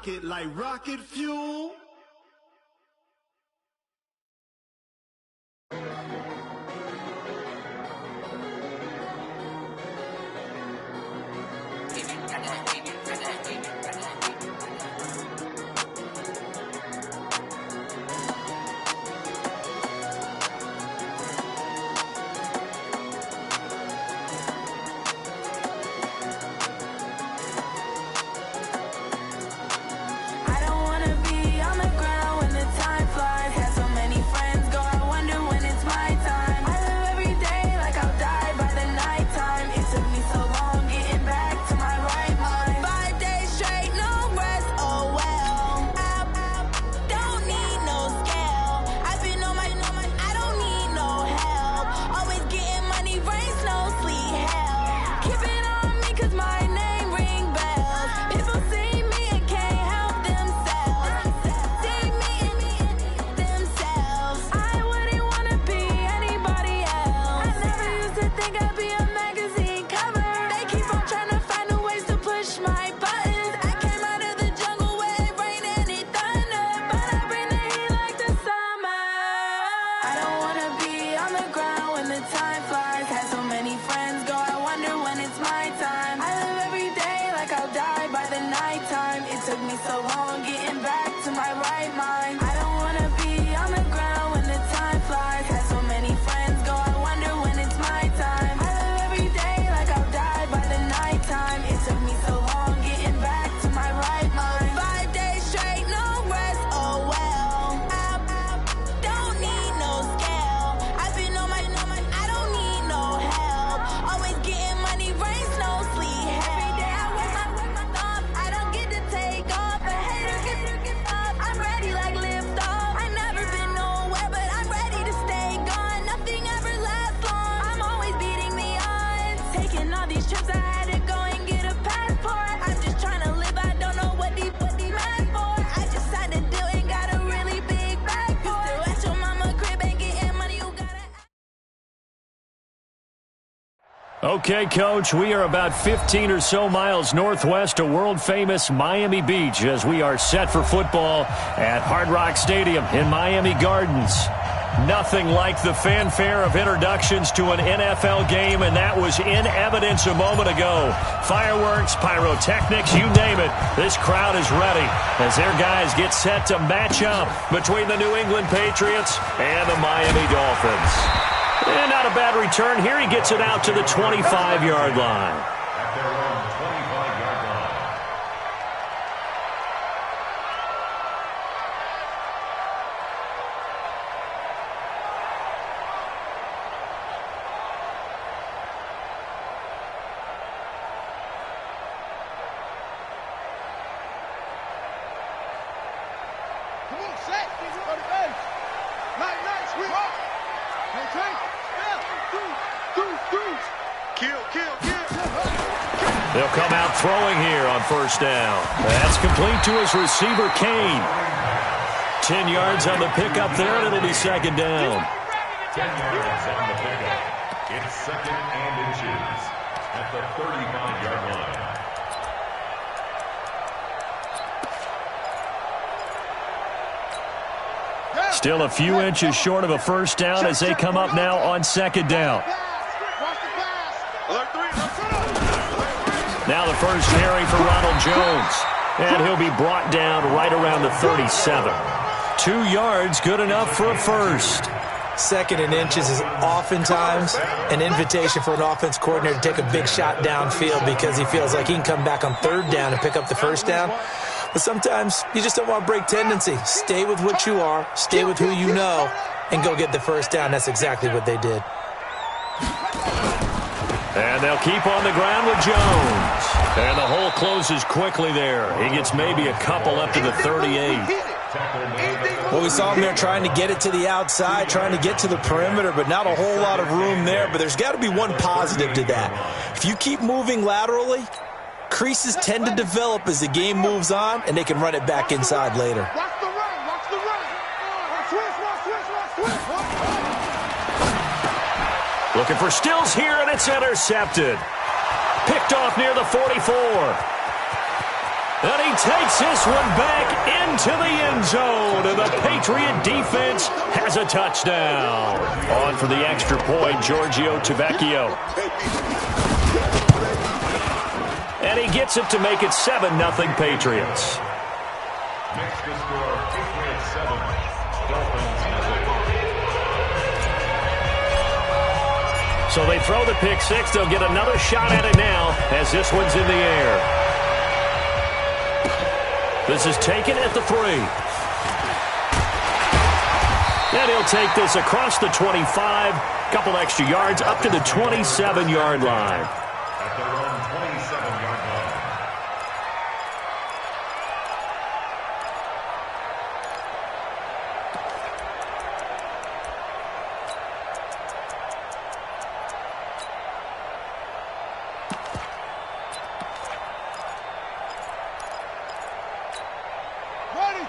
it like rocket fuel. Okay, Coach, we are about 15 or so miles northwest of world-famous Miami Beach as we are set for football at Hard Rock Stadium in Miami Gardens. Nothing like the fanfare of introductions to an NFL game, and that was in evidence a moment ago. Fireworks, pyrotechnics, you name it. This crowd is ready as their guys get set to match up between the New England Patriots and the Miami Dolphins. And not a bad return here. He gets it out to the 25-yard line. At their own 25-yard line. Come on, set. Go to base. Nice, we rock. Okay. Kill. They'll come out throwing here on first down. That's complete to his receiver, Kane. 10 yards on the pickup there, and it'll be second down. 10 yards on the pickup. It's second and inches at the 35-yard line. Still a few inches short of a first down as they come up now on second down. Now the first carry for Ronald Jones. And he'll be brought down right around the 37. 2 yards, good enough for a first. Second and inches is oftentimes an invitation for an offense coordinator to take a big shot downfield because he feels like he can come back on third down and pick up the first down. But sometimes you just don't want to break tendency. Stay with what you are, stay with who you know, and go get the first down. That's exactly what they did. And they'll keep on the ground with Jones. And the hole closes quickly there. He gets maybe a couple up to the 38. Well, we saw him there trying to get it to the outside, trying to get to the perimeter, but not a whole lot of room there. But there's got to be one positive to that. If you keep moving laterally, creases tend to develop as the game moves on, and they can run it back inside later. Watch the run. Looking for Stills here, and it's intercepted. Picked off near the 44. And he takes this one back into the end zone, and the Patriot defense has a touchdown. On for the extra point, Giorgio Tavecchio. And he gets it to make it 7-0 Patriots. Makes the score Patriots 7, Dolphins nothing. So they throw the pick six. They'll get another shot at it now as this one's in the air. This is taken at the 3. And he'll take this across the 25. Couple extra yards up to the 27-yard line. At their own 27-yard line.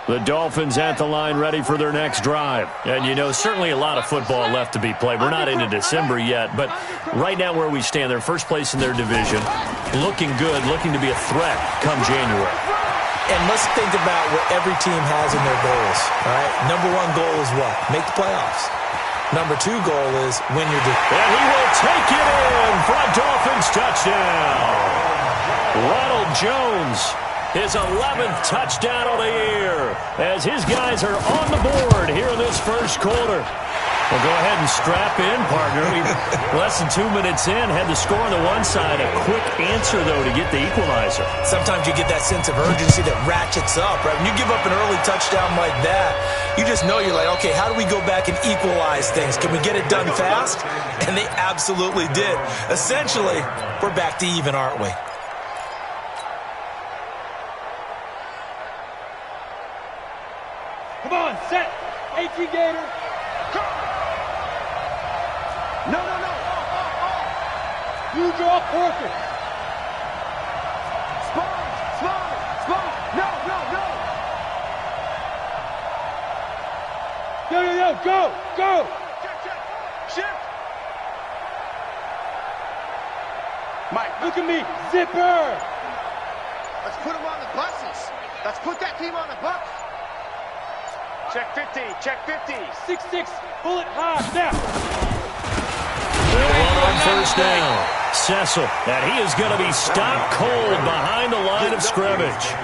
The Dolphins at the line ready for their next drive. And, you know, certainly a lot of football left to be played. We're not into December yet, but right now where we stand, they're first place in their division, looking good, looking to be a threat come January. And let's think about what every team has in their goals, all right? Number 1 goal is what? Make the playoffs. Number 2 goal is win your division. And he will take it in for a Dolphins touchdown. Ronald Jones, his 11th touchdown of the year, as his guys are on the board here in this first quarter. Well, go ahead and strap in, partner. Less than 2 minutes in, had the score on the one side. A quick answer, though, to get the equalizer. Sometimes you get that sense of urgency that ratchets up, right? When you give up an early touchdown like that, you just know you're like, okay, how do we go back and equalize things? Can we get it done fast? And they absolutely did. Essentially, we're back to even, aren't we? Come on, set. AT Gator. No. You draw quarter. Spawn. No. Go. Shift. Mike, look at me. Zipper. Let's put them on the buses. Let's put that team on the bus. Check 50. 6-6. Bullet high. Now. On first down, Cecil, and he is going to be stopped cold behind the line of scrimmage.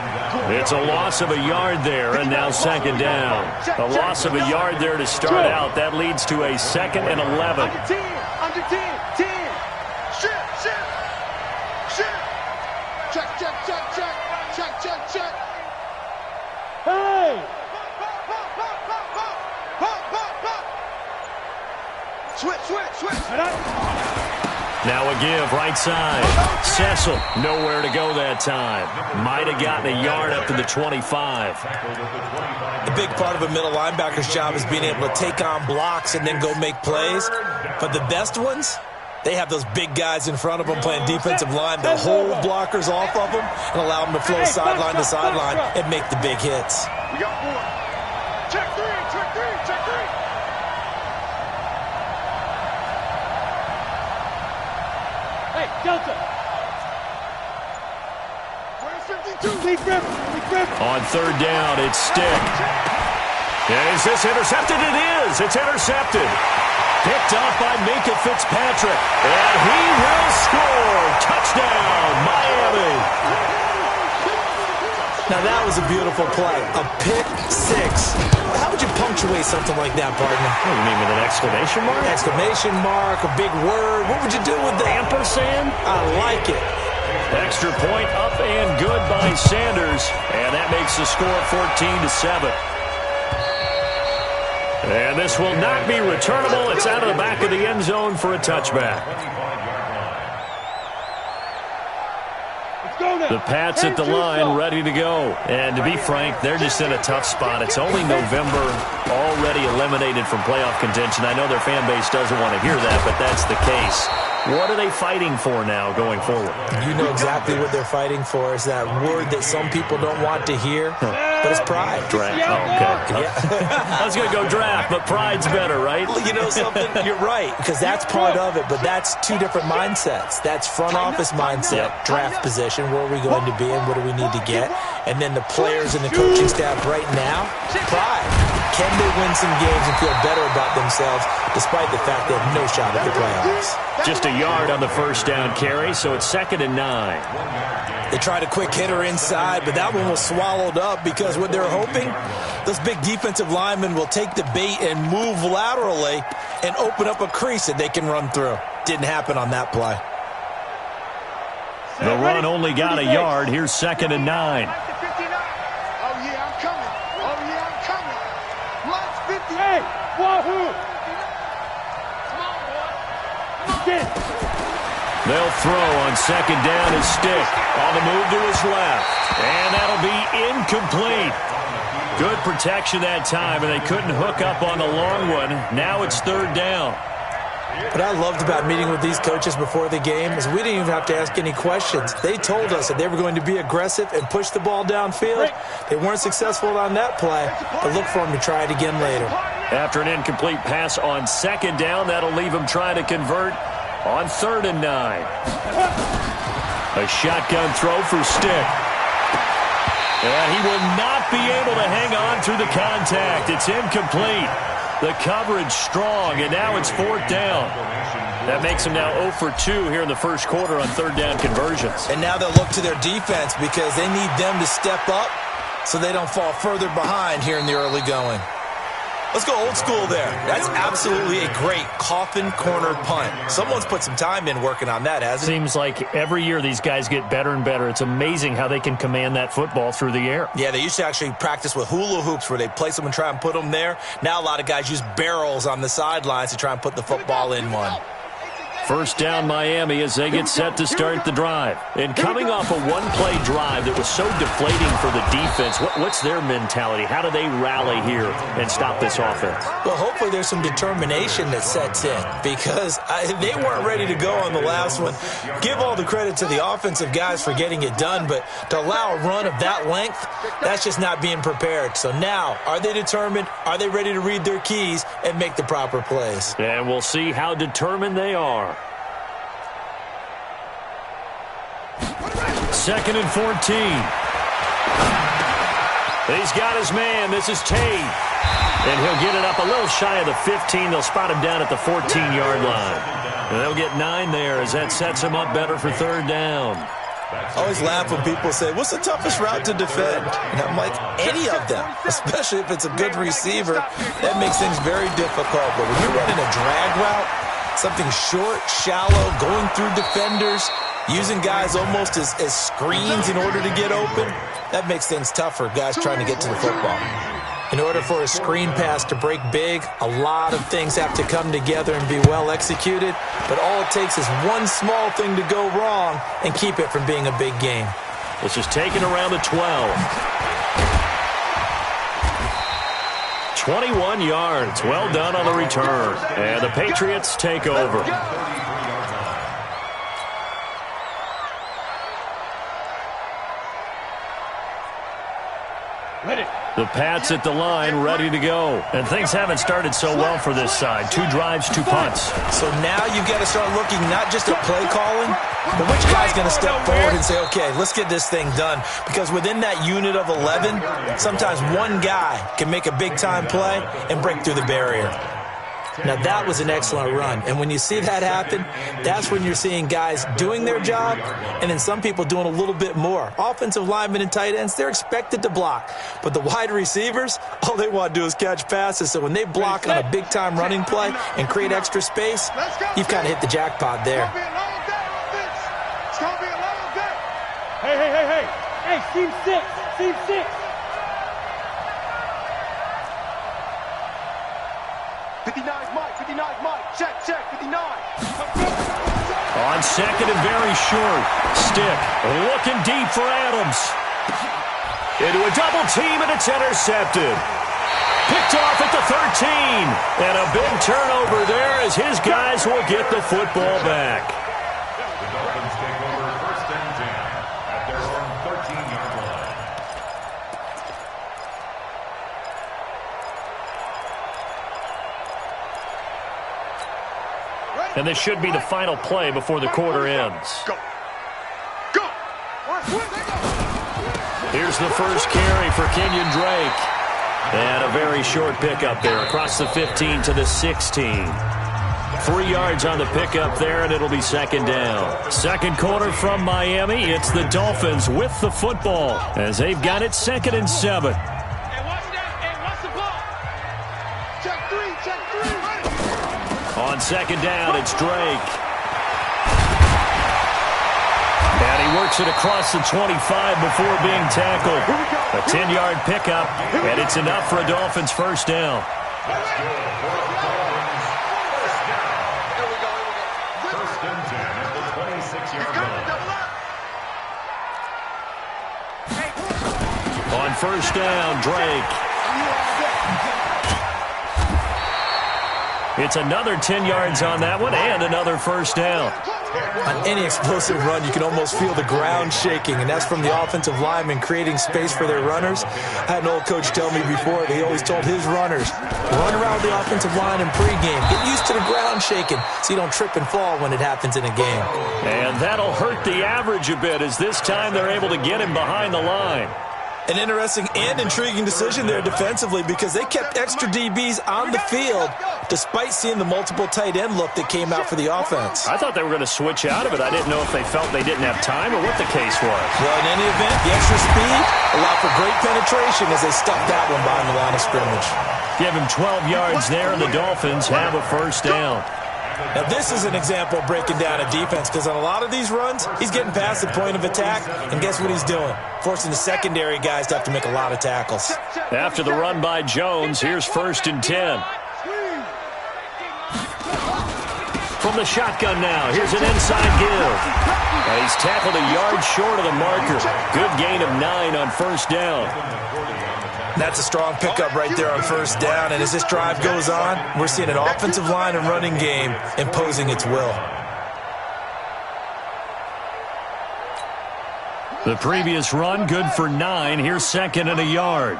It's a loss of a yard there, and now second down. A loss of a yard there to start out. That leads to a 2nd and 11. Under 10. Shift. Check. Hey. Switch. Now a give, right side. Cecil, nowhere to go that time. Might have gotten a yard up to the 25. The big part of a middle linebacker's job is being able to take on blocks and then go make plays. But the best ones, they have those big guys in front of them playing defensive line. They'll hold blockers off of them and allow them to flow sideline to sideline and make the big hits. We got 4. Check 3. Hey, Delta. Where's 52? Lee Griffin. On third down, it's Stick. And is this intercepted? It is. It's intercepted. Picked off by Minka Fitzpatrick. And he will score. Touchdown, Miami. Now that was a beautiful play. A pick 6. How would you punctuate something like that, partner? What do you mean, with an exclamation mark? Exclamation mark, a big word. What would you do with that? Ampersand? I like it. Extra point up and good by Sanders. And that makes the score 14-7. And this will not be returnable. It's out of the back of the end zone for a touchback. The Pats at the line, ready to go. And to be frank, they're just in a tough spot. It's only November, already eliminated from playoff contention. I know their fan base doesn't want to hear that, but that's the case. What are they fighting for now going forward? You know exactly what they're fighting for. Is that word that some people don't want to hear, but it's pride. Draft. Oh, okay. Yeah. I was going to go draft, but pride's better, right? You know something? You're right, because that's part of it, but that's two different mindsets. That's front office mindset, draft position, where are we going to be and what do we need to get? And then the players and the coaching staff right now, pride. Can they win some games and feel better about themselves despite the fact they have no shot at the playoffs? Just a yard on the first down carry, so it's 2nd and 9. They tried a quick hitter inside, but that one was swallowed up because what they're hoping, those big defensive linemen will take the bait and move laterally and open up a crease that they can run through. Didn't happen on that play. The run only got a yard. Here's 2nd and 9. Oh, yeah, I'm coming. Oh, yeah, I'm coming. Let's 50. Hey, wahoo. Come on, boy. Get it. They'll throw on 2nd down as Stick on the move to his left. And that'll be incomplete. Good protection that time, and they couldn't hook up on the long one. Now it's 3rd down. What I loved about meeting with these coaches before the game is we didn't even have to ask any questions. They told us that they were going to be aggressive and push the ball downfield. They weren't successful on that play, but look for them to try it again later. After an incomplete pass on 2nd down, that'll leave them trying to convert on 3rd and 9. A shotgun throw for Stick. And he will not be able to hang on through the contact. It's incomplete. The coverage strong, and now it's 4th down. That makes them now 0 for 2 here in the first quarter on 3rd down conversions. And now they'll look to their defense because they need them to step up so they don't fall further behind here in the early going. Let's go old school there. That's absolutely a great coffin corner punt. Someone's put some time in working on that, hasn't it? Seems like every year these guys get better and better. It's amazing how they can command that football through the air. Yeah, they used to actually practice with hula hoops where they place them and try and put them there. Now a lot of guys use barrels on the sidelines to try and put the football in one. 1st down Miami as they get set to start the drive. And coming off a one-play drive that was so deflating for the defense, what's their mentality? How do they rally here and stop this offense? Well, hopefully there's some determination that sets in because they weren't ready to go on the last one. Give all the credit to the offensive guys for getting it done, but to allow a run of that length, that's just not being prepared. So now, are they determined? Are they ready to read their keys and make the proper plays? And we'll see how determined they are. 2nd and 14. He's got his man. This is Tate. And he'll get it up a little shy of the 15. They'll spot him down at the 14-yard line. And they'll get 9 there as that sets him up better for 3rd down. I always laugh when people say, what's the toughest route to defend? And I'm like, any of them, especially if it's a good receiver. That makes things very difficult. But when you're running a drag route, something short, shallow, going through defenders, using guys almost as screens in order to get open, that makes things tough for guys trying to get to the football. In order for a screen pass to break big, a lot of things have to come together and be well executed, but all it takes is one small thing to go wrong and keep it from being a big game. This is taken around the 12. 21 yards. Well done on the return. And the Patriots take over. The Pats at the line, ready to go. And things haven't started so well for this side. 2 drives, 2 punts. So now you've got to start looking not just at play calling, but which guy's going to step forward and say, okay, let's get this thing done. Because within that unit of 11, sometimes one guy can make a big-time play and break through the barrier. Now, that was an excellent run. And when you see that happen, that's when you're seeing guys doing their job and then some people doing a little bit more. Offensive linemen and tight ends, they're expected to block. But the wide receivers, all they want to do is catch passes. So when they block on a big-time running play and create extra space, you've kind of hit the jackpot there. It's going to be a long day. Hey, team 6. 59's Mike, check, 59. On 2nd and very short. Stick looking deep for Adams. Into a double team, and it's intercepted. picked off at the 13. And a big turnover there as his guys will get the football back. The Dolphins take over 1st and 10 at their own 13-yard line. And this should be the final play before the quarter ends. Go. Go. Here's the first carry for Kenyon Drake. And a very short pickup there across the 15 to the 16. 3 yards on the pickup there, and it'll be 2nd down. Second quarter from Miami. It's the Dolphins with the football as they've got it 2nd and 7. Hey, watch that. Hey, watch the ball. Check three. On 2nd down, it's Drake. And he works it across the 25 before being tackled. A 10-yard pickup, and it's enough for a Dolphins 1st down. That's good for the Dolphins. 1st down. Here we go. 1st and 10 at the 26-yard line. On 1st down, Drake. It's another 10 yards on that one and another 1st down. On any explosive run, you can almost feel the ground shaking, and that's from the offensive linemen creating space for their runners. I had an old coach tell me before that he always told his runners, run around the offensive line in pregame. Get used to the ground shaking so you don't trip and fall when it happens in a game. And that'll hurt the average a bit as this time they're able to get him behind the line. An interesting and intriguing decision there defensively because they kept extra DBs on the field despite seeing the multiple tight end look that came out for the offense. I thought they were going to switch out of it. I didn't know if they felt they didn't have time or what the case was. Well, in any event, the extra speed allowed for great penetration as they stuffed that one behind the line of scrimmage. Give him 12 yards there, and the Dolphins have a 1st down. Now, this is an example of breaking down a defense because on a lot of these runs, he's getting past the point of attack, and guess what he's doing? Forcing the secondary guys to have to make a lot of tackles. After the run by Jones, here's 1st and 10. From the shotgun now, here's an inside give. And he's tackled a yard short of the marker. Good gain of 9 on 1st down. That's a strong pickup right there on 1st down, and as this drive goes on, we're seeing an offensive line and running game imposing its will. The previous run, good for 9. Here's 2nd and a yard.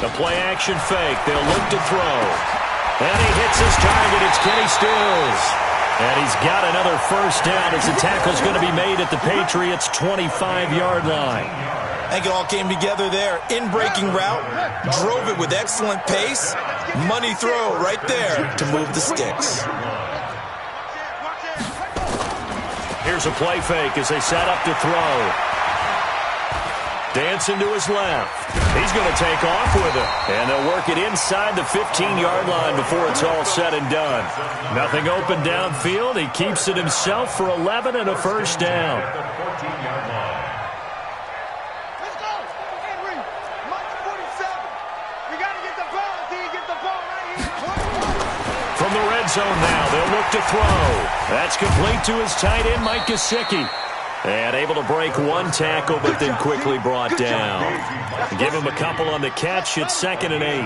The play-action fake. They'll look to throw. And he hits his target. It's Kenny Stills. And he's got another 1st down as the tackle's going to be made at the Patriots' 25-yard line. I think it all came together there. In-breaking route, drove it with excellent pace. Money throw right there to move the sticks. Here's a play fake as they set up to throw. Dancing to his left. He's going to take off with it. And they'll work it inside the 15-yard line before it's all said and done. Nothing open downfield. He keeps it himself for 11 and a 1st down. Let's go. Henry, Mike 47. We got to get the ball. Get the ball right here. From the red zone now, they'll look to throw. That's complete to his tight end, Mike Gesicki. And able to break one tackle, but then quickly brought down. Give him a couple on the catch. It's 2nd and 8.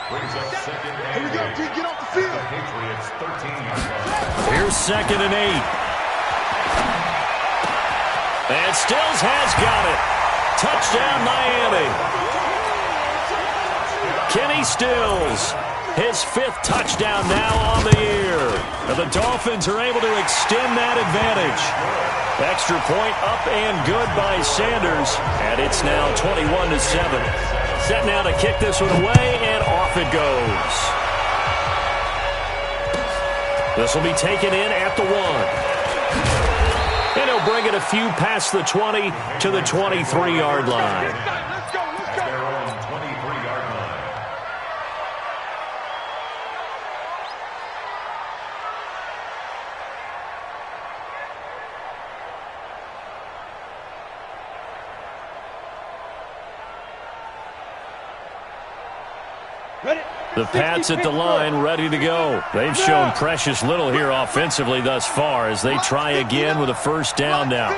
Brings up 2nd and 8. Here we go. Get off the field. Patriots 13-yard line. Here's 2nd and 8. And Stills has got it. Touchdown, Miami. Kenny Stills, his 5th touchdown now on the year. And the Dolphins are able to extend that advantage. Extra point up and good by Sanders. And it's now 21-7. Set now to kick this one away, and off it goes. This will be taken in at the 1. And he'll bring it a few past the 20 to the 23-yard line. Let's go. Their own 23-yard line. The Pats at the line, ready to go. They've shown precious little here offensively thus far as they try again with a 1st down now.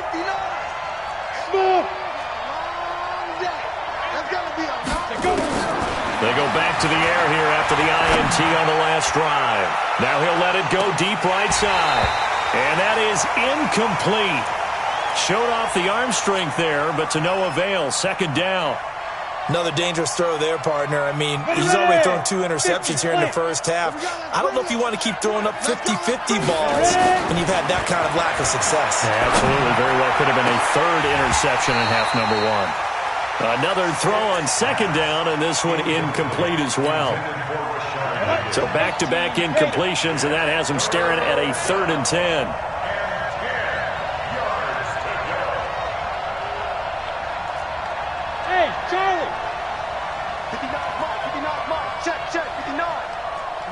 They go back to the air here after the INT on the last drive. Now he'll let it go deep right side. And that is incomplete. Showed off the arm strength there, but to no avail. Second down. Another dangerous throw there, partner. I mean, he's already thrown 2 interceptions here in the first half. I don't know if you want to keep throwing up 50-50 balls when you've had that kind of lack of success. Yeah, absolutely. Very well could have been a 3rd interception in half number 1. Another throw on second down, and this one incomplete as well. So back-to-back incompletions, and that has him staring at a 3rd and 10. Hey, Charlie! 59, Mike, check, 59.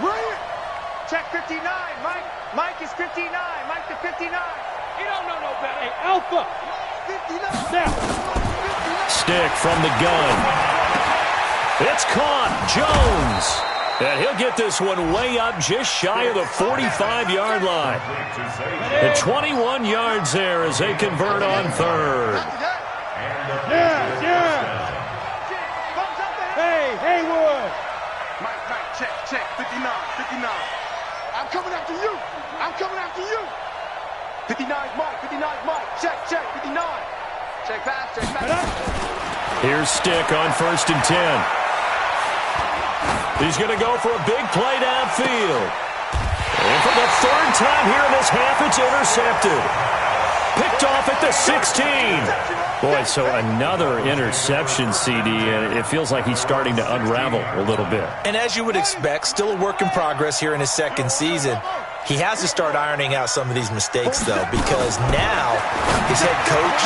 Bring it! Check 59, Mike. Mike is 59, Mike to 59. You don't know no better. Hey, Alpha! 59. Now! Stick from the gun. It's caught. Jones. And he'll get this one way up just shy of the 45-yard line. The 21 yards there as they convert on 3rd. Yeah. Hey, Haywood. Mike, check, 59. I'm coming after you. 59, Mike, check, 59. Check pass. Here's Stick on 1st and 10. He's going to go for a big play downfield. And for the 3rd time here in this half, it's intercepted. Picked off at the 16. Boy, so another interception, CD, and it feels like he's starting to unravel a little bit. And as you would expect, still a work in progress here in his 2nd season. He has to start ironing out some of these mistakes, though, because now his head coach...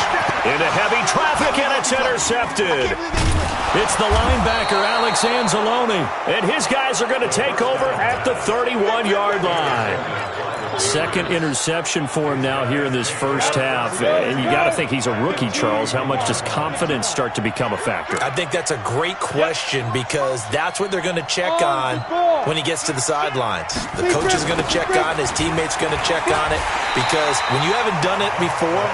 Into heavy traffic, and it's intercepted. It's the linebacker, Alex Anzalone, and his guys are going to take over at the 31-yard line. 2nd interception for him now here in this first half. And you got to think he's a rookie, Charles. How much does confidence start to become a factor? I think that's a great question because that's what they're going to check on when he gets to the sidelines. The coach is going to check on it. His teammates going to check on it because when you haven't done it before,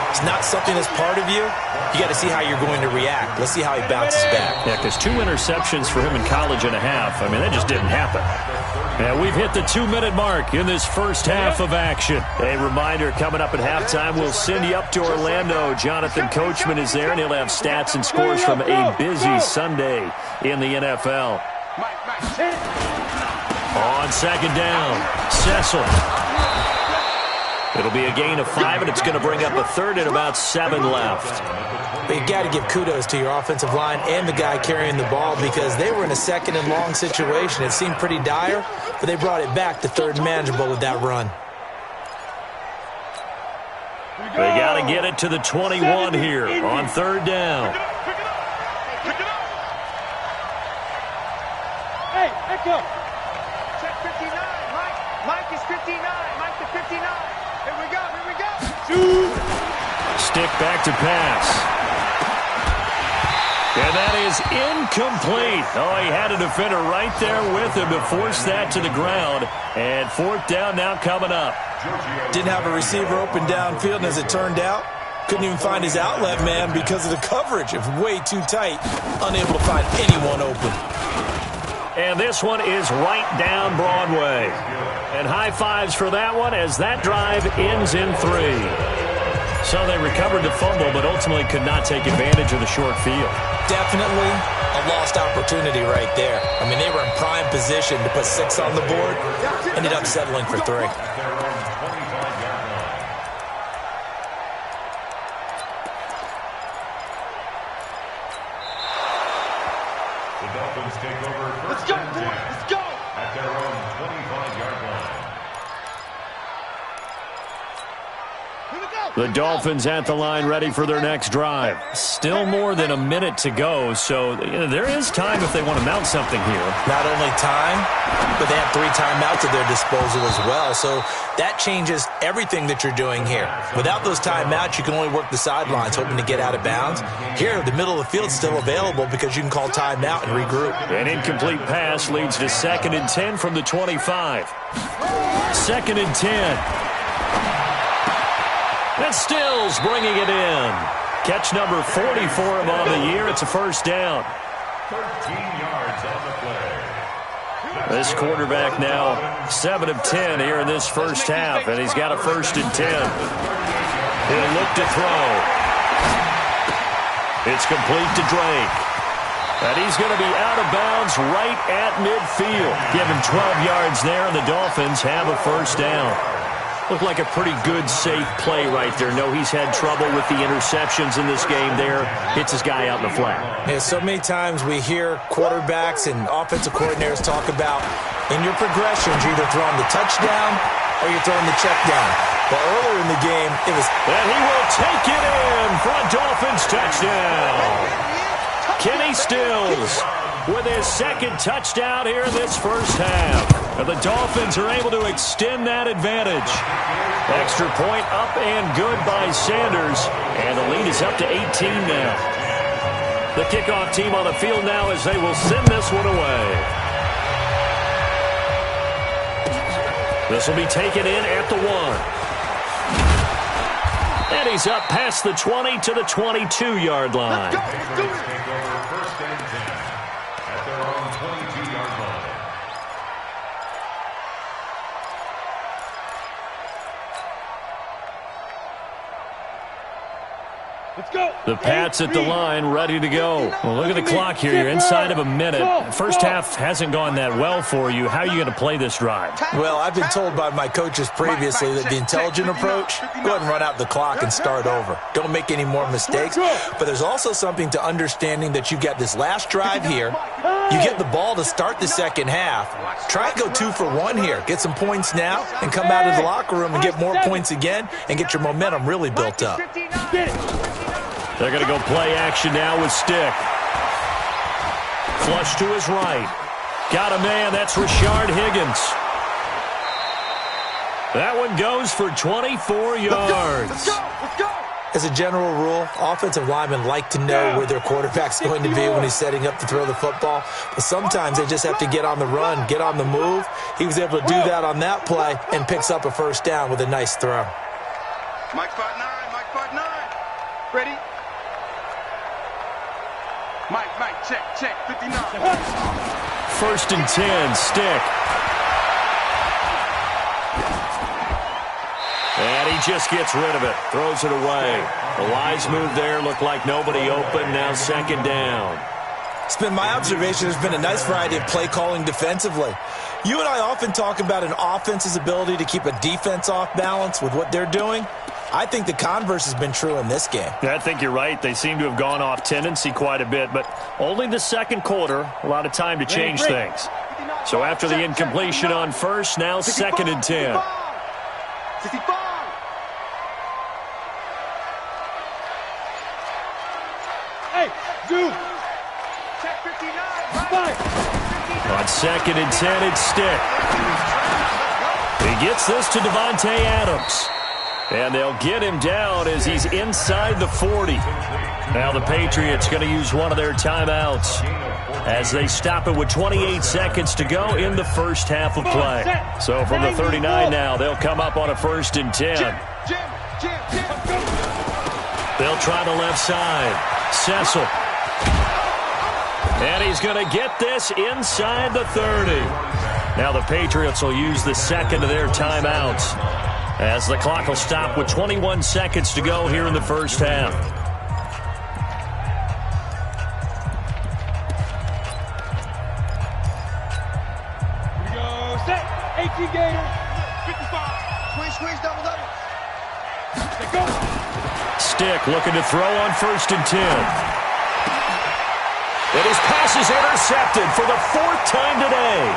it's not something that's part of you. You got to see how you're going to react. Let's see how he bounces back. Yeah, because 2 interceptions for him in college and a half. I mean, that just didn't happen. And we've hit the 2-minute mark in this first half of action. A reminder, coming up at halftime, we'll send you up to Orlando. Jonathan Coachman is there, and he'll have stats and scores from a busy Sunday in the NFL. On second down, Cecil. It'll be a gain of 5, and it's going to bring up a 3rd and about 7 left. But you got to give kudos to your offensive line and the guy carrying the ball because they were in a 2nd and long situation. It seemed pretty dire, but they brought it back to 3rd and manageable with that run. They got to get it to the 21 here on 3rd down. Hey, Echo. Check 59, Mike. Mike is 59, Mike to 59. Here we go. Stick back to pass. And that is incomplete. Oh, he had a defender right there with him to force that to the ground. And 4th down now coming up. Didn't have a receiver open downfield, and as it turned out, couldn't even find his outlet man because of the coverage. It was way too tight, unable to find anyone open. And this one is right down Broadway. And high fives for that one as that drive ends in 3. So they recovered the fumble, but ultimately could not take advantage of the short field. Definitely a lost opportunity right there. I mean, they were in prime position to put 6 on the board. Ended up settling for 3. The Dolphins take over first and 10 at their own 25-yard line. The Dolphins at the line ready for their next drive. Still more than a minute to go, so there is time if they want to mount something here. Not only time, but they have 3 timeouts at their disposal as well, so that changes everything that you're doing here. Without those timeouts, you can only work the sidelines, hoping to get out of bounds. Here, the middle of the field is still available because you can call timeout and regroup. An incomplete pass leads to 2nd and 10 from the 25. 2nd and 10. And Stills bringing it in. Catch number 40 for him on the year. It's a first down. 13 yards on the play. This quarterback now 7 of 10 here in this first half, and he's got a 1st and 10. He'll look to throw. It's complete to Drake. And he's going to be out of bounds right at midfield. Give him 12 yards there, and the Dolphins have a 1st down. Looked like a pretty good, safe play right there. No, he's had trouble with the interceptions in this game there. Hits his guy out in the flat. Yeah, so many times we hear quarterbacks and offensive coordinators talk about in your progressions, you're either throwing the touchdown or you're throwing the check down. But earlier in the game, it was... And he will take it in for a Dolphins touchdown. Kenny Stills with his 2nd touchdown here in this first half. And the Dolphins are able to extend that advantage. Extra point up and good by Sanders. And the lead is up to 18 now. The kickoff team on the field now as they will send this one away. This will be taken in at the 1. And he's up past the 20 to the 22-yard line. Take over 1st and 10 at their own 22-yard line. Let's go. The Pats at the line, ready to go. Well, look at the clock here. You're inside of a minute. First half hasn't gone that well for you. How are you going to play this drive? Well, I've been told by my coaches previously that the intelligent approach, go ahead and run out the clock and start over. Don't make any more mistakes. But there's also something to understanding that you got this last drive here. You get the ball to start the second half. Try and go 2 for 1 here. Get some points now and come out of the locker room and get more points again and get your momentum really built up. They're going to go play action now with Stick. Flush to his right. Got a man. That's Rashard Higgins. That one goes for 24 yards. Let's go. As a general rule, offensive linemen like to know where their quarterback's going to be when he's setting up to throw the football. But sometimes they just have to get on the run, get on the move. He was able to do that on that play and picks up a 1st down with a nice throw. Mike 5-9. Ready? Mike, check, 59. 1st and 10, Stick. And he just gets rid of it, throws it away. The wise move there, looked like nobody open, now 2nd down. It's been my observation there's been a nice variety of play calling defensively. You and I often talk about an offense's ability to keep a defense off balance with what they're doing. I think the converse has been true in this game. I think you're right. They seem to have gone off tendency quite a bit, but only the 2nd quarter, a lot of time to change things. So after the incompletion on 1st, now 2nd and 10. 65. Hey, dude. Check 59. Right. On 2nd and 10, it's Stick. He gets this to Devontae Adams. And they'll get him down as he's inside the 40. Now the Patriots going to use one of their timeouts as they stop it with 28 seconds to go in the first half of play. So from the 39 now, they'll come up on a 1st and 10. They'll try the left side. Cecil. And he's going to get this inside the 30. Now the Patriots will use the 2nd of their timeouts as the clock will stop with 21 seconds to go here in the first half. Here we go. Set. 18 Gator. 55. Squeeze, double. Let's go. Stick looking to throw on 1st and 10. And his pass is intercepted for the 4th time today.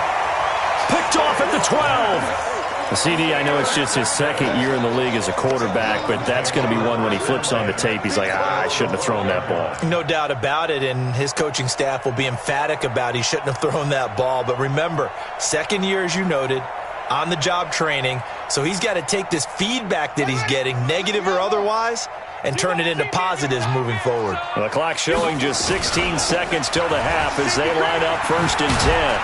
Picked off at the 12. CD, I know it's just his 2nd year in the league as a quarterback, but that's going to be one when he flips on the tape. He's like, I shouldn't have thrown that ball. No doubt about it, and his coaching staff will be emphatic about he shouldn't have thrown that ball. But remember, 2nd year, as you noted, on-the-job training, so he's got to take this feedback that he's getting, negative or otherwise, and turn it into positives moving forward. The clock showing just 16 seconds till the half as they line up 1st and 10.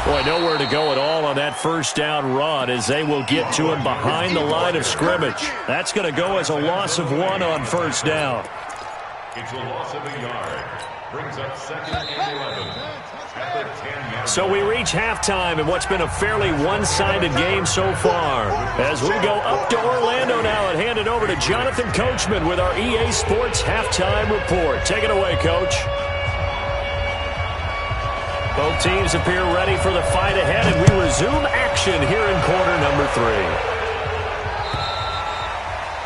Boy, nowhere to go at all on that 1st down run as they will get to him behind the line of scrimmage. That's going to go as a loss of 1 on 1st down. It's a loss of a yard. Brings up 2nd and 11 at the 10-yard. So we reach halftime in what's been a fairly one-sided game so far. As we go up to Orlando now and hand it over to Jonathan Coachman with our EA Sports Halftime Report. Take it away, Coach. Both teams appear ready for the fight ahead, and we resume action here in quarter number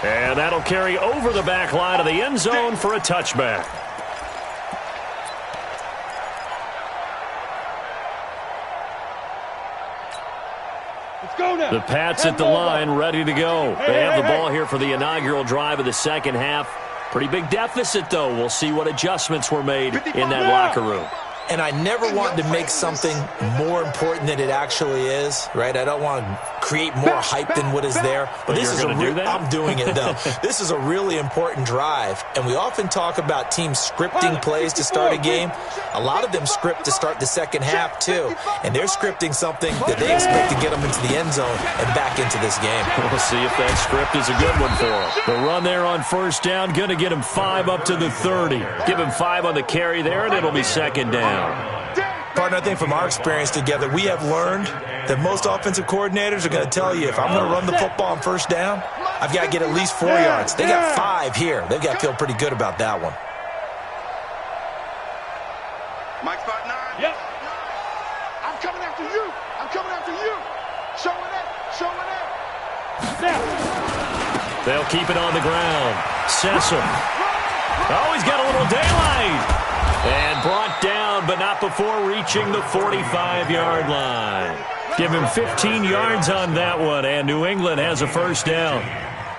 3. And that'll carry over the back line of the end zone for a touchback. The Pats at the line, ready to go. They have the ball here for the inaugural drive of the second half. Pretty big deficit, though. We'll see what adjustments were made in that locker room. And I never want to make something more important than it actually is, right? I don't want to create more hype than what is there. But this is I'm doing it, though. This is a really important drive. And we often talk about teams scripting plays to start a game. A lot of them script to start the second half, too. And they're scripting something that they expect to get them into the end zone and back into this game. We'll see if that script is a good one for them. The run there on first down, going to get him 5 up to the 30. Give him 5 on the carry there, and it'll be second down. Partner, I think from our experience together, we have learned that most offensive coordinators are going to tell you, if I'm going to run the football on first down, I've got to get at least 4 yards. They got 5 here. They've got to feel pretty good about that one. Mike spot 9. Yep. I'm coming after you. I'm coming after you. Showing it. Showing it. Snap. They'll keep it on the ground. Cecil. Oh, he's got a little daylight. And brought down, but not before reaching the 45-yard line. Give him 15 yards on that one, and New England has a first down.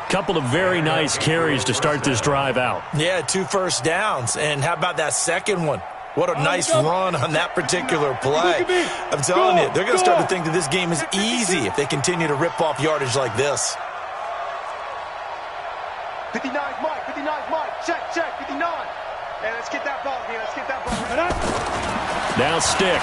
Couple of very nice carries to start this drive out. Yeah, 2 first downs. And how about that second one? What a nice run on that particular play. I'm telling you, they're going to start to think that this game is easy if they continue to rip off yardage like this. 59 Mike, 59 Mike. Check, 59. Hey, let's get that ball here. Let's get that ball. Now Stick.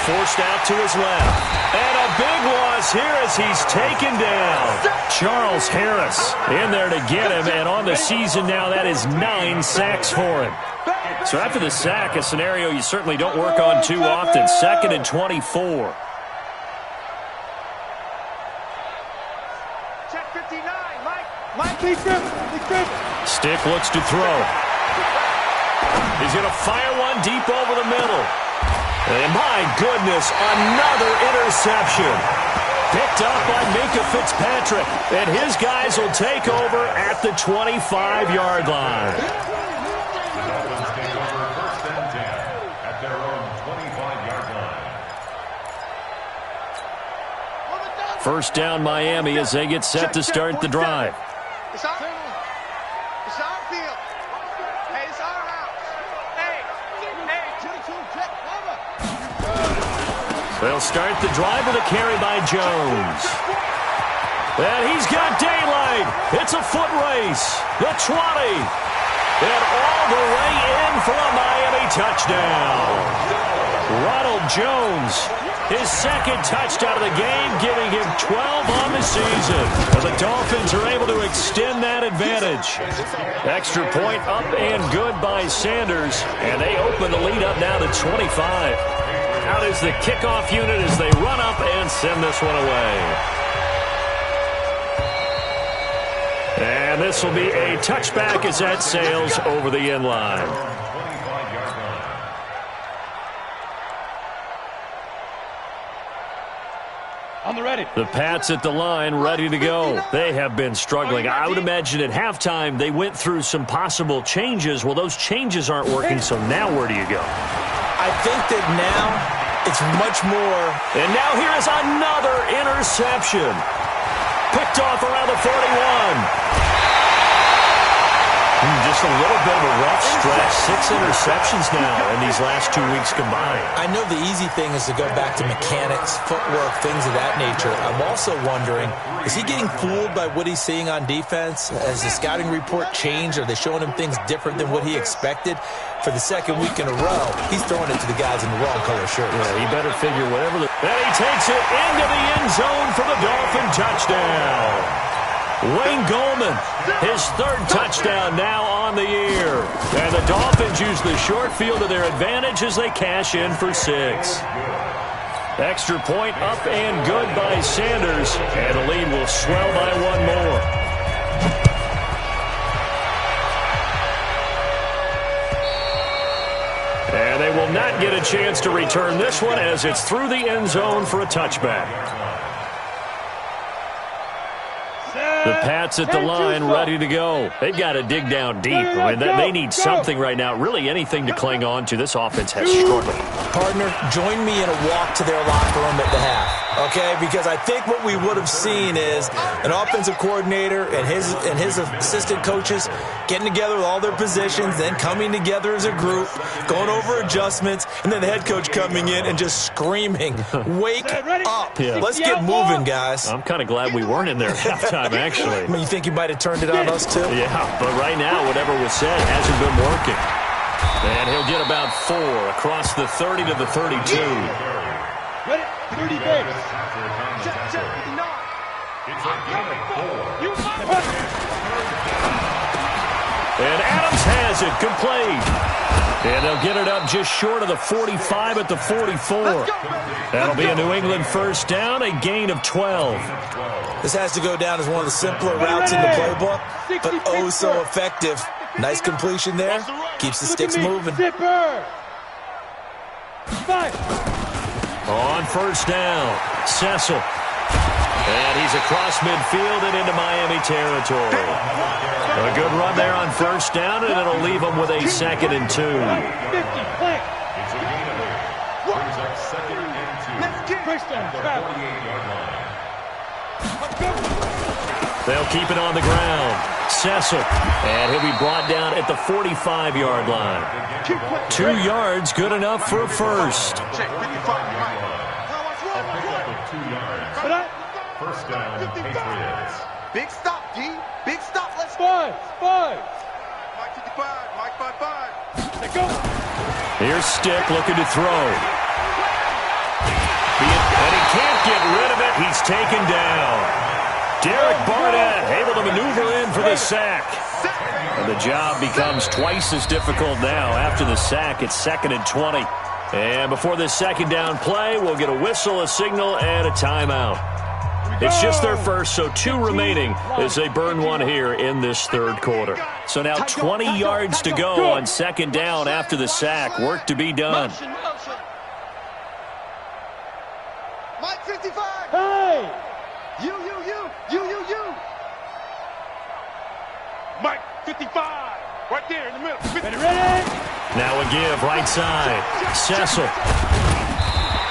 Forced out to his left. And a big loss here as he's taken down. Charles Harris in there to get him. And on the season now, that is 9 sacks for him. So after the sack, a scenario you certainly don't work on too often. 2nd and 24. Check 59, Mike. Mike, please grip. Stick looks to throw. He's going to fire one deep over the middle. And my goodness, another interception. Picked up by Minka Fitzpatrick. And his guys will take over at the 25-yard line. The Dolphins take over 1st and 10 at their own 25-yard line. First down Miami as they get set to start the drive. It's our field. Hey, it's our house. Hey, 22, check, cover. They'll start the drive with a carry by Jones. And he's got daylight. It's a foot race. The 20. And all the way in for a Miami touchdown. Ronald Jones, his 2nd touchdown of the game, giving him 12 on the season. And the Dolphins are able to extend that advantage. Extra point up and good by Sanders. And they open the lead up now to 25. Out is the kickoff unit as they run up and send this one away. And this will be a touchback as that sails over the end line. On the ready. The Pats at the line, ready to go. They have been struggling. I would imagine at halftime they went through some possible changes. Well, those changes aren't working, so now where do you go? I think that now it's much more. And now here is another interception. Picked off around the 41. Just a little bit of a rough stretch. 6 interceptions now in these last 2 weeks combined. I know the easy thing is to go back to mechanics, footwork, things of that nature. I'm also wondering, is he getting fooled by what he's seeing on defense? Has the scouting report changed? Are they showing him things different than what he expected? For the 2nd week in a row, he's throwing it to the guys in the wrong color shirts. Yeah, he better figure whatever. And he takes it into the end zone for the Dolphin touchdown. Wayne Goldman, his third touchdown now on the year. And the Dolphins use the short field to their advantage as they cash in for 6. Extra point up and good by Sanders, and the lead will swell by 1 more. And they will not get a chance to return this one as it's through the end zone for a touchback. The Pats at the line ready to go. They've got to dig down deep. I mean, they need something right now, really anything to cling on to. This offense has struggled. Partner, join me in a walk to their locker room at the half, okay? Because I think what we would have seen is an offensive coordinator and his assistant coaches getting together with all their positions, then coming together as a group, going over adjustments, and then the head coach coming in and just screaming, wake up. Yeah. Let's get moving, guys. I'm kind of glad we weren't in there at halftime, actually. I mean, you think you might have turned it on us, too? Yeah, but right now, whatever was said hasn't been working. And he'll get about 4 across the 30 to the 32. Ready? 30 base. Check, 59. It's a gain of 4. And Adams has it, complete. And they'll get it up just short of the 45 at the 44. That'll be a New England first down, a gain of 12. This has to go down as one of the simpler routes in the playbook, but oh so effective. Nice completion there. Keeps the sticks moving. On first down, Cecil. And he's across midfield and into Miami territory. A good run there on first down, and it'll leave them with a 2nd and 2. It's a gain of 8. Brings up 2nd and 2. At the 48-yard line. They'll keep it on the ground. Cecil. And he'll be brought down at the 45-yard line. 2 yards, good enough for a first. Check, 55. A pickup of 2 yards. First down, Patriots. Big stop, D. Big stop. Let's go. 5. Mike 55. Mike 55. Let's go. Here's Stick looking to throw. And he can't get rid of it. He's taken down. Derek Barnett able to maneuver in for the sack. And the job becomes twice as difficult now. After the sack, it's 2nd and 20. And before this second down play, we'll get a whistle, a signal, and a timeout. It's just their first, so 2 remaining as they burn one here in this third quarter. So now 20 yards to go on second down after the sack. Work to be done. Mike 55. Hey! You. Mike 55. Right there in the middle. Ready? Now a give, right side. Cecil.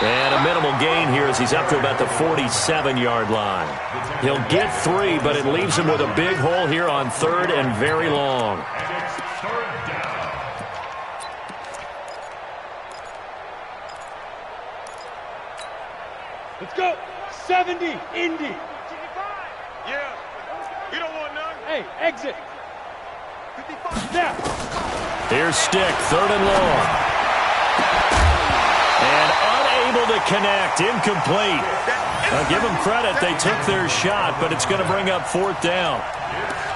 And a minimal gain here as he's up to about the 47-yard line. He'll get 3, but it leaves him with a big hole here on 3rd and very long. And it's 3rd down. Let's go. 70. Indy. Yeah. You don't want none. Hey, exit. 55. Now. Here's Stick, 3rd and long. And unable to connect, incomplete. Now give them credit, they took their shot, but it's going to bring up 4th down.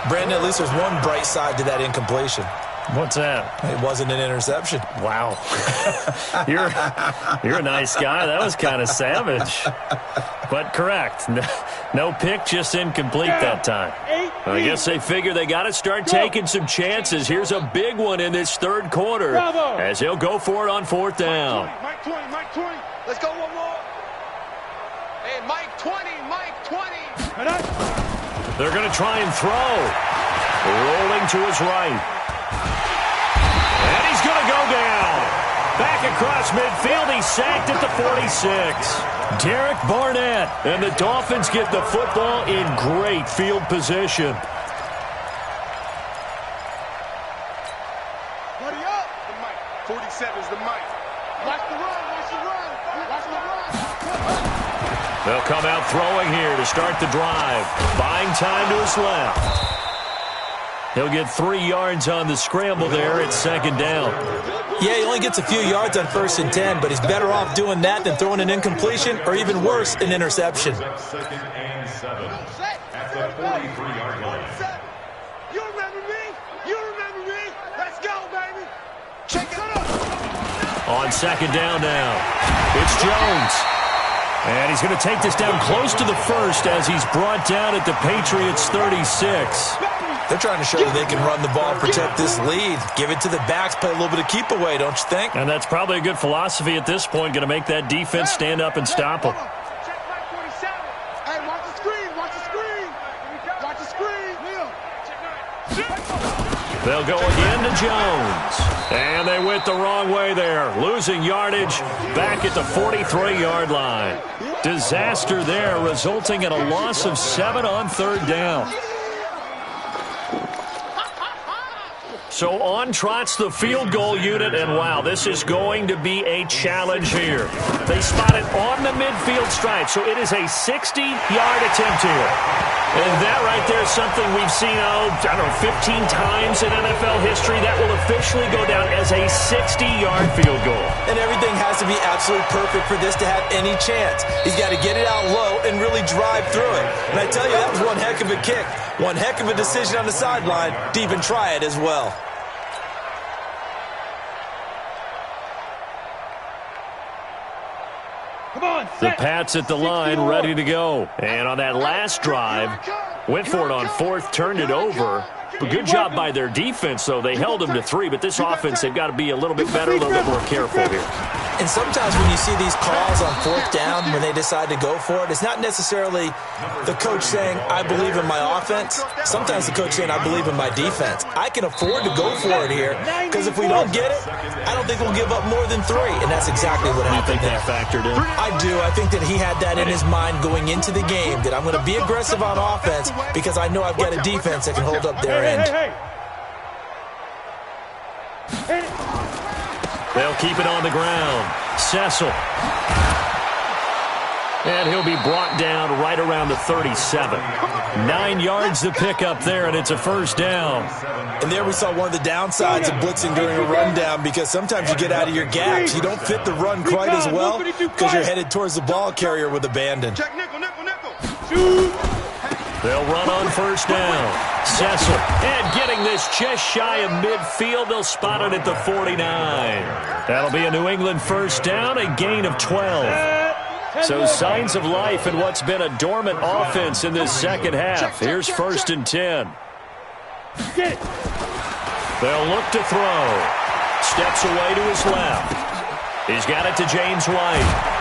Brandon, at least there's one bright side to that incompletion. What's that? It wasn't an interception. Wow. You're a nice guy. That was kind of savage. But correct. No pick, just incomplete that time. I guess they figure they got to start taking some chances. Here's a big one in this third quarter as he'll go for it on 4th down. Mike 20. Let's go one more. Hey, Mike 20. They're going to try and throw. Rolling to his right. And he's going to go down. Back across midfield, he's sacked at the 46. Derek Barnett, and the Dolphins get the football in great field position. Buddy up. The Mike. 47's the Mike. Watch the run. They'll come out throwing here to start the drive. Buying time to his left. He'll get 3 yards on the scramble there at second down. Yeah, he only gets a few yards on 1st and 10, but he's better off doing that than throwing an incompletion or even worse, an interception. Second and 7 at the the 43-yard line. You remember me? You remember me? Let's go, baby. Check it up. On second down now, it's Jones. And he's going to take this down close to the first as he's brought down at the Patriots' 36. They're trying to show that they can run the ball and protect this lead. Give it to the backs, play a little bit of keep away, don't you think? And that's probably a good philosophy at this point, going to make that defense stand up and stop them. Check my 47. Hey, watch the screen. Watch the screen. Watch the screen. They'll go again to Jones. And they went the wrong way there. Losing yardage back at the 43-yard line. Disaster there, resulting in a loss of 7 on third down. So on trots the field goal unit, and wow, this is going to be a challenge here. They spot it on the midfield stripe, so it is a 60-yard attempt here. And that right there is something we've seen, 15 times in NFL history. That will officially go down as a 60-yard field goal. And everything has to be absolutely perfect for this to have any chance. He's got to get it out low and really drive through it. And I tell you, that was one heck of a kick. One heck of a decision on the sideline to even try it as well. The Pats at the line, ready to go. And on that last drive, went for it on fourth, turned it over. But good job by their defense, though. They held them to 3, but this offense, they've got to be a little bit better, a little bit more careful here. And sometimes when you see these calls on fourth down, when they decide to go for it, it's not necessarily the coach saying, I believe in my offense. Sometimes the coach saying, I believe in my defense. I can afford to go for it here, because if we don't get it, I don't think we'll give up more than 3. And that's exactly what happened there. You think that factored in? I do. I think that he had that in his mind going into the game, that I'm going to be aggressive on offense because I know I've got a defense that can hold up their end. They'll keep it on the ground. Cecil. And he'll be brought down right around the 37. 9 yards to pick up there, and it's a first down. And there we saw one of the downsides of blitzing during a rundown, because sometimes you get out of your gaps. You don't fit the run quite as well because you're headed towards the ball carrier with abandon. Check nickel, nickel, nickel. Shoot. They'll run on first down. Cecil. And getting this just shy of midfield. They'll spot it at the 49. That'll be a New England first down, a gain of 12. So signs of life in what's been a dormant offense in this second half. Here's first and 10. They'll look to throw. Steps away to his left. He's got it to James White.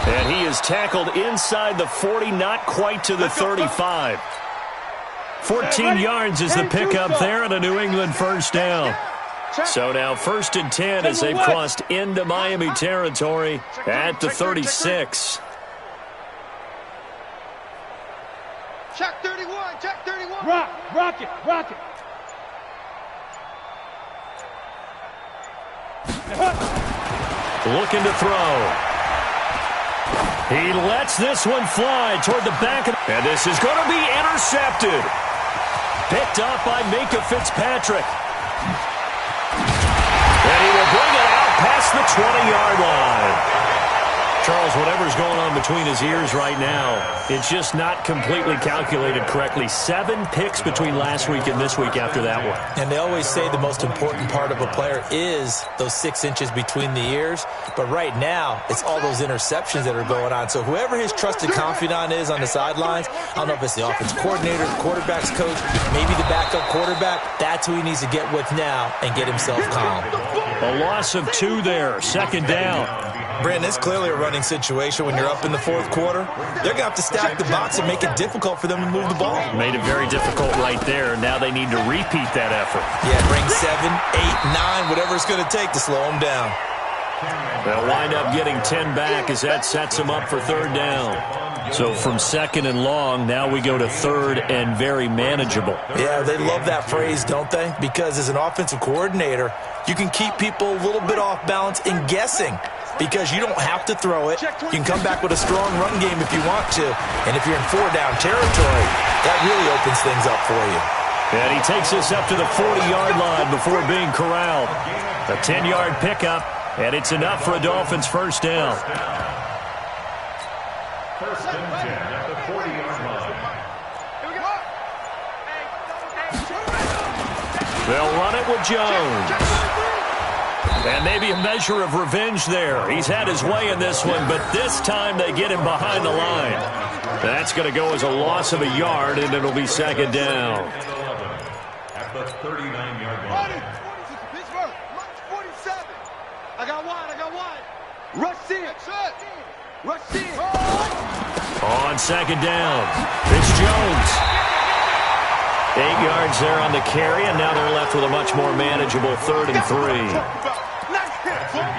And he is tackled inside the 40, not quite to the 35. 14 yards is the pickup there, and a New England first down. So now first and 10 as they've crossed into Miami territory at the 36. Check 31, check 31. Rock it. Looking to throw. He lets this one fly toward the back. And this is going to be intercepted. Picked up by Minkah Fitzpatrick. And he will bring it out past the 20-yard line. Charles, whatever's going on between his ears right now, it's just not completely calculated correctly. 7 picks between last week and this week after that one. And they always say the most important part of a player is those 6 inches between the ears. But right now, it's all those interceptions that are going on. So whoever his trusted confidant is on the sidelines, I don't know if it's the offense coordinator, the quarterback's coach, maybe the backup quarterback, that's who he needs to get with now and get himself calm. A loss of 2 there, second down. Brandon, it's clearly a running situation when you're up in the fourth quarter. They're going to have to stack the box and make it difficult for them to move the ball. Made it very difficult right there. Now they need to repeat that effort. Yeah, bring 7, 8, 9, whatever it's going to take to slow them down. They'll wind up getting 10 back as that sets them up for third down. So from second and long, now we go to third and very manageable. Yeah, they love that phrase, don't they? Because as an offensive coordinator, you can keep people a little bit off balance and guessing. Because you don't have to throw it. You can come back with a strong run game if you want to. And if you're in 4-down territory, that really opens things up for you. And he takes us up to the 40-yard line before being corralled. A 10-yard pickup, and it's enough for a Dolphins first down. First and 10 at the 40-yard line. They'll run it with Jones. And maybe a measure of revenge there. He's had his way in this one, but this time they get him behind the line. That's going to go as a loss of a yard, and it'll be second down. At the 39-yard line. Pittsburgh, 47. I got wide. Rush in. Rush in. On second down, it's Jones. 8 yards there on the carry, and now they're left with a much more manageable 3rd and 3.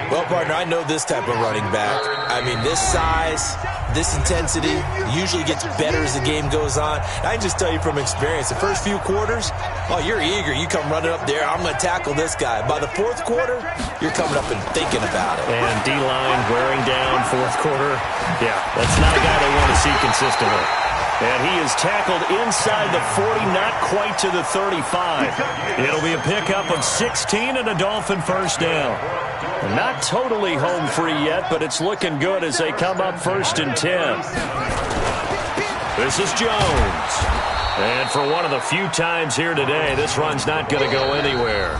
Well, partner, I know this type of running back. I mean, this size, this intensity usually gets better as the game goes on. I can just tell you from experience, the first few quarters, oh, you're eager. You come running up there, I'm going to tackle this guy. By the 4th quarter, you're coming up and thinking about it. And D-line wearing down 4th quarter. Yeah, that's not a guy they want to see consistently. And he is tackled inside the 40, not quite to the 35. It'll be a pickup of 16 and a Dolphin first down. Not totally home free yet, but it's looking good as they come up 1st and 10. This is Jones. And for one of the few times here today, this run's not going to go anywhere.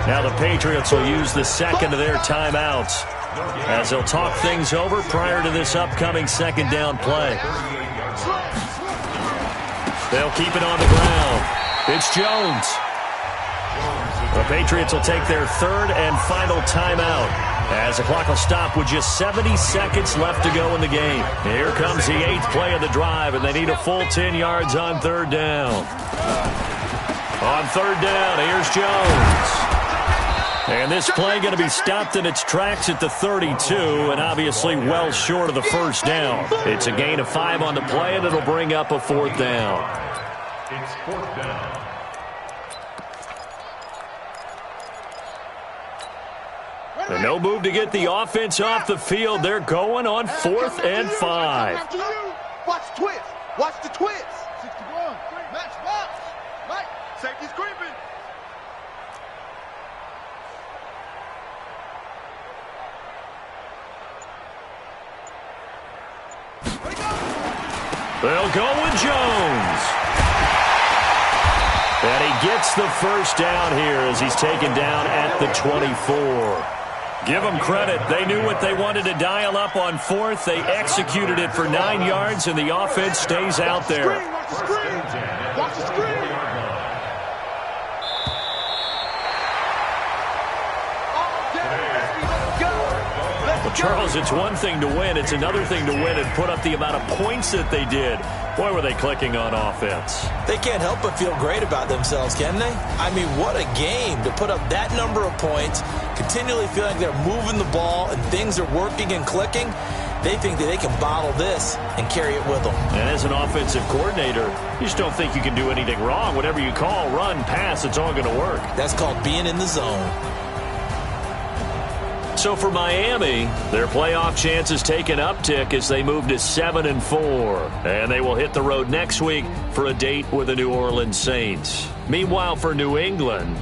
Now the Patriots will use the second of their timeouts as they'll talk things over prior to this upcoming second down play. They'll keep it on the ground. It's Jones. The Patriots will take their 3rd and final timeout as the clock will stop with just 70 seconds left to go in the game. Here comes the 8th play of the drive, and they need a full 10 yards on 3rd down. On 3rd down, here's Jones. And this play going to be stopped in its tracks at the 32, and obviously well short of the first down. It's a gain of 5 on the play, and it'll bring up a 4th down. It's 4th down. And no move to get the offense off the field. They're going on 4th and 5. Watch the twist. Watch the twist. 61. Match box. Right. Safety's creeping. They'll go with Jones. And he gets the first down here as he's taken down at the 24. Give them credit. They knew what they wanted to dial up on 4th. They executed it for 9 yards, and the offense stays out there. Watch the screen. Watch the screen. Well, Charles, it's one thing to win. It's another thing to win and put up the amount of points that they did. Boy, were they clicking on offense. They can't help but feel great about themselves, can they? I mean, what a game to put up that number of points, continually feeling like they're moving the ball and things are working and clicking. They think that they can bottle this and carry it with them. And as an offensive coordinator, you just don't think you can do anything wrong. Whatever you call, run, pass, it's all going to work. That's called being in the zone. So for Miami, their playoff chances take an uptick as they move to 7-4. And they will hit the road next week for a date with the New Orleans Saints. Meanwhile, for New England,